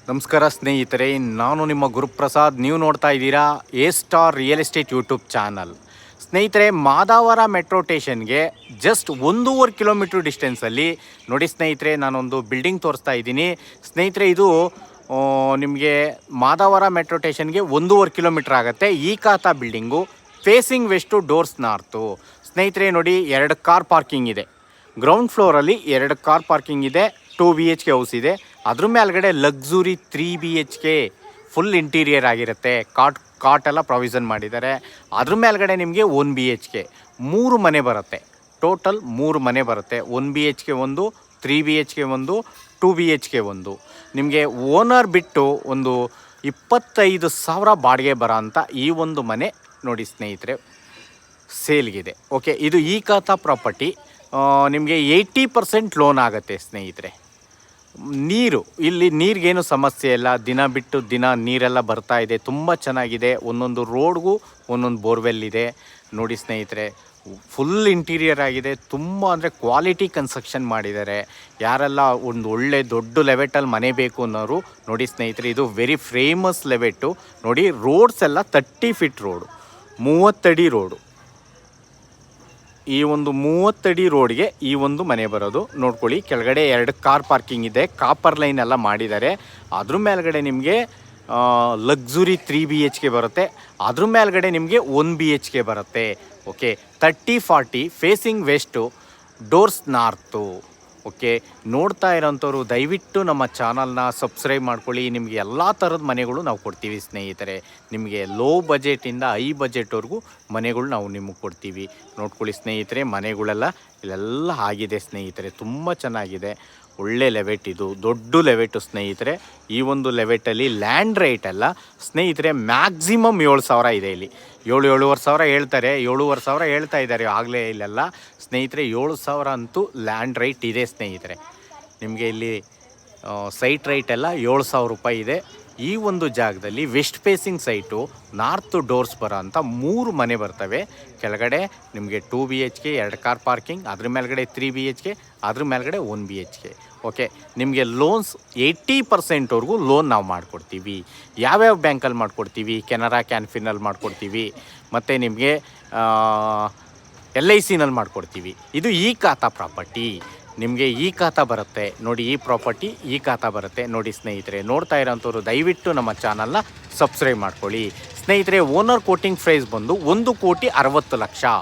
ನಮಸ್ಕಾರ ಸ್ನೇಹಿತರೆ, ನಾನು ನಿಮ್ಮ ಗುರುಪ್ರಸಾದ್. ನೀವು ನೋಡ್ತಾ ಇದ್ದೀರಾ A star real estate YouTube channel. ಸ್ನೇಹಿತರೆ, ಮಾದಾವರ ಮೆಟ್ರೋ ಸ್ಟೇಷನ್ಗೆ ಜಸ್ಟ್ 1.5 ಕಿಲೋಮೀಟ್ರ್ ಡಿಸ್ಟೆನ್ಸಲ್ಲಿ ನೋಡಿ ಸ್ನೇಹಿತರೆ, ನಾನೊಂದು ಬಿಲ್ಡಿಂಗ್ ತೋರಿಸ್ತಾ ಇದ್ದೀನಿ. ಸ್ನೇಹಿತರೆ, ಇದು ನಿಮಗೆ ಮಾದಾವರ ಮೆಟ್ರೋ ಸ್ಟೇಷನ್ಗೆ 1.5 ಕಿಲೋಮೀಟ್ರ್ ಆಗುತ್ತೆ. ಈ ಖಾತಾ building facing west, doors north. ಸ್ನೇಹಿತರೆ ನೋಡಿ, 2 ಕಾರ್ ಪಾರ್ಕಿಂಗ್ ಇದೆ. ಗ್ರೌಂಡ್ ಫ್ಲೋರಲ್ಲಿ 2 ಕಾರ್ ಪಾರ್ಕಿಂಗ್ ಇದೆ. 2 BHK ಹೌಸ್ ಇದೆ. ಅದ್ರ ಮೇಲ್ಗಡೆ ಲಕ್ಸುರಿ 3 BHK ಫುಲ್ ಇಂಟೀರಿಯರ್ ಆಗಿರುತ್ತೆ. ಕಾಟ್ ಎಲ್ಲ ಪ್ರೊವಿಷನ್ ಮಾಡಿದ್ದಾರೆ. ಅದ್ರ ಮೇಲ್ಗಡೆ ನಿಮಗೆ 1 BHK 3 ಮನೆ ಬರುತ್ತೆ. ಟೋಟಲ್ 3 ಮನೆ ಬರುತ್ತೆ. 1 BHK ಒಂದು, 3 BHK ಒಂದು, 2 BHK ಒಂದು. ನಿಮಗೆ ಓನರ್ ಬಿಟ್ಟು ಒಂದು 25,000 ಬಾಡಿಗೆ ಬರೋ ಅಂಥ ಈ ಒಂದು ಮನೆ ನೋಡಿ ಸ್ನೇಹಿತರೆ, ಸೇಲ್ಗಿದೆ. ಓಕೆ, ಇದು ಈ ಖಾತಾ ಪ್ರಾಪರ್ಟಿ. ನಿಮಗೆ 80% ಲೋನ್ ಆಗುತ್ತೆ ಸ್ನೇಹಿತರೆ. ನೀರು, ಇಲ್ಲಿ ನೀರಿಗೇನು ಸಮಸ್ಯೆ ಇಲ್ಲ. ದಿನ ಬಿಟ್ಟು ದಿನ ನೀರೆಲ್ಲ ಬರ್ತಾ ಇದೆ. ತುಂಬ ಚೆನ್ನಾಗಿದೆ. ಒಂದೊಂದು ರೋಡ್ಗೂ ಒಂದೊಂದು ಬೋರ್ವೆಲ್ ಇದೆ. ನೋಡಿ ಸ್ನೇಹಿತರೆ, ಫುಲ್ ಇಂಟೀರಿಯರ್ ಆಗಿದೆ. ತುಂಬ ಅಂದರೆ ಕ್ವಾಲಿಟಿ ಕನ್ಸ್ಟ್ರಕ್ಷನ್ ಮಾಡಿದ್ದಾರೆ. ಯಾರೆಲ್ಲ ಒಂದು ಒಳ್ಳೆ ದೊಡ್ಡ ಲೆವೆಟಲ್ಲಿ ಮನೆ ಬೇಕು ಅನ್ನೋರು ನೋಡಿ ಸ್ನೇಹಿತರೆ, ಇದು ವೆರಿ ಫೇಮಸ್ ಲೆವೆಟ್ಟು. ನೋಡಿ, ರೋಡ್ಸ್ ಎಲ್ಲ 30 ಫೀಟ್ ರೋಡು, 30 ಅಡಿ ರೋಡು. ಈ ಒಂದು 30 ಅಡಿ ರೋಡ್ಗೆ ಈ ಒಂದು ಮನೆ ಬರೋದು. ನೋಡ್ಕೊಳ್ಳಿ, ಕೆಳಗಡೆ 2 ಕಾರ್ ಪಾರ್ಕಿಂಗ್ ಇದೆ. ಕಾಪರ್ ಲೈನ್ ಎಲ್ಲ ಮಾಡಿದ್ದಾರೆ. ಅದ್ರ ಮೇಲ್ಗಡೆ ನಿಮಗೆ ಲಕ್ಸುರಿ 3 BHK ಬರುತ್ತೆ. ಅದ್ರ ಮೇಲ್ಗಡೆ ನಿಮಗೆ 1 BHK ಬರುತ್ತೆ. Okay, 30-40 facing west, doors north. Okay, ನೋಡ್ತಾ ಇರೋಂಥವ್ರು ದಯವಿಟ್ಟು ನಮ್ಮ ಚಾನಲ್ನ ಸಬ್ಸ್ಕ್ರೈಬ್ ಮಾಡ್ಕೊಳ್ಳಿ. ನಿಮಗೆ ಎಲ್ಲ ಥರದ ಮನೆಗಳು ನಾವು ಕೊಡ್ತೀವಿ ಸ್ನೇಹಿತರೆ. ನಿಮಗೆ ಲೋ ಬಜೆಟಿಂದ ಹೈ ಬಜೆಟ್ವರೆಗೂ ಮನೆಗಳು ನಾವು ನಿಮಗೆ ಕೊಡ್ತೀವಿ. ನೋಡ್ಕೊಳ್ಳಿ ಸ್ನೇಹಿತರೆ, ಮನೆಗಳೆಲ್ಲ ಇಲ್ಲೆಲ್ಲ ಆಗಿದೆ ಸ್ನೇಹಿತರೆ. ತುಂಬ ಚೆನ್ನಾಗಿದೆ. ಒಳ್ಳೆ ಲೆವೆಟ್, ಇದು ದೊಡ್ಡ ಲೆವೆಟು ಸ್ನೇಹಿತರೆ. ಈ ಒಂದು ಲೆವೆಟಲ್ಲಿ ಲ್ಯಾಂಡ್ ರೇಟ್ ಎಲ್ಲ ಸ್ನೇಹಿತರೆ ಮ್ಯಾಕ್ಸಿಮಮ್ 7,000 ಇದೆ. ಇಲ್ಲಿ 7,500 ಹೇಳ್ತಾರೆ, 7,500 ಹೇಳ್ತಾ ಇದ್ದಾರೆ ಆಗಲೇ ಇಲ್ಲೆಲ್ಲ ಸ್ನೇಹಿತರೆ. 7,000 ಅಂತೂ ಲ್ಯಾಂಡ್ ರೈಟ್ ಇದೆ ಸ್ನೇಹಿತರೆ. ನಿಮಗೆ ಇಲ್ಲಿ ಸೈಟ್ ರೈಟ್ ಎಲ್ಲ 7,000 ರೂಪಾಯಿ ಇದೆ. ಈ ಒಂದು ಜಾಗದಲ್ಲಿ west facing site, north doors ಬರೋ ಅಂಥ 3 ಮನೆ ಬರ್ತವೆ. ಕೆಳಗಡೆ ನಿಮಗೆ 2 BHK 2 ಕಾರ್ ಪಾರ್ಕಿಂಗ್, ಅದ್ರ ಮೇಲ್ಗಡೆ 3 BHK, ಅದ್ರ ಮೇಲ್ಗಡೆ 1 BHK. ಓಕೆ, ನಿಮಗೆ ಲೋನ್ಸ್ 80%ವರೆಗೂ ಲೋನ್ ನಾವು ಮಾಡಿಕೊಡ್ತೀವಿ. ಯಾವ್ಯಾವ ಬ್ಯಾಂಕಲ್ಲಿ ಮಾಡಿಕೊಡ್ತೀವಿ? ಕೆನರಾ ಕ್ಯಾನ್ಫಿನಲ್ಲಿ ಮಾಡಿಕೊಡ್ತೀವಿ, ಮತ್ತು ನಿಮಗೆ LICನಲ್ಲಿ ಮಾಡಿಕೊಡ್ತೀವಿ. ಇದು ಈ ಖಾತಾ ಪ್ರಾಪರ್ಟಿ. ನಿಮಗೆ ಈ ಖಾತಾ ಬರುತ್ತೆ ನೋಡಿ. ಈ ಪ್ರಾಪರ್ಟಿ ಈ ಖಾತಾ ಬರುತ್ತೆ ನೋಡಿ ಸ್ನೇಹಿತರೆ. ನೋಡ್ತಾ ಇರೋಂಥವ್ರು ದಯವಿಟ್ಟು ನಮ್ಮ ಚಾನಲ್ನ ಸಬ್ಸ್ಕ್ರೈಬ್ ಮಾಡ್ಕೊಳ್ಳಿ ಸ್ನೇಹಿತರೆ. ಓನರ್ ಕೋಟಿಂಗ್ ಪ್ರೈಸ್ ಬಂದು 1,60,00,000,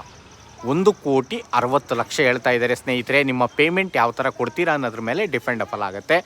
1,60,00,000 ಹೇಳ್ತಾ ಇದ್ದಾರೆ ಸ್ನೇಹಿತರೆ. ನಿಮ್ಮ ಪೇಮೆಂಟ್ ಯಾವ ಥರ ಕೊಡ್ತೀರಾ ಅನ್ನೋದ್ರ ಮೇಲೆ ಡಿಪೆಂಡಬಲ್ ಆಗುತ್ತೆ.